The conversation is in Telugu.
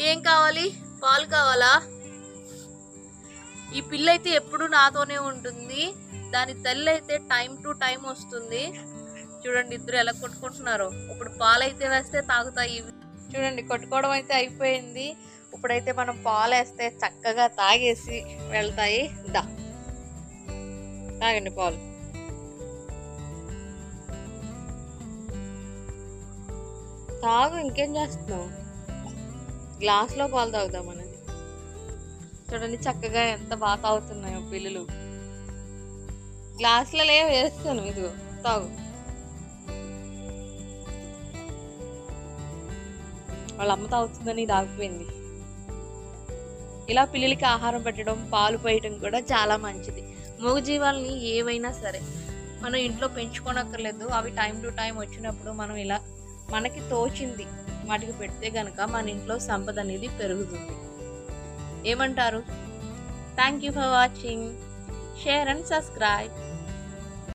ఏం కావాలి? పాలు కావాలా? ఈ పిల్ల అయితే ఎప్పుడు నాతోనే ఉంటుంది. దాని తల్లి అయితే టైం టు టైం వస్తుంది. చూడండి ఇద్దరు ఎలా కొట్టుకుంటున్నారో. ఇప్పుడు పాలు అయితే వేస్తే తాగుతాయి. చూడండి కొట్టుకోవడం అయితే అయిపోయింది. ఇప్పుడైతే మనం పాలు వేస్తే చక్కగా తాగేసి వెళ్తాయి. తాగండి పాలు. తాగు, ఇంకేం చేస్తున్నావు? గ్లాస్లో పాలు తాగుదాం అనేది. చూడండి చక్కగా ఎంత బాగా తాగుతున్నాయో పిల్లలు. గ్లాసులలో వేస్తాను, ఇదిగో తాగు. వాళ్ళ అమ్మ తాగుతుందని తాగిపోయింది. ఇలా పిల్లలకి ఆహారం పెట్టడం, పాలు పోయడం కూడా చాలా మంచిది. మూగజీవాలని ఏవైనా సరే మనం ఇంట్లో పెంచుకోనక్కర్లేదు. అవి టైం టు టైం వచ్చినప్పుడు మనం ఇలా మనకి తోచింది వాటికి పెడితే కనుక మన ఇంట్లో సంపద అనేది పెరుగుతుంది. ఏమంటారు? Thank you for watching. Share and subscribe.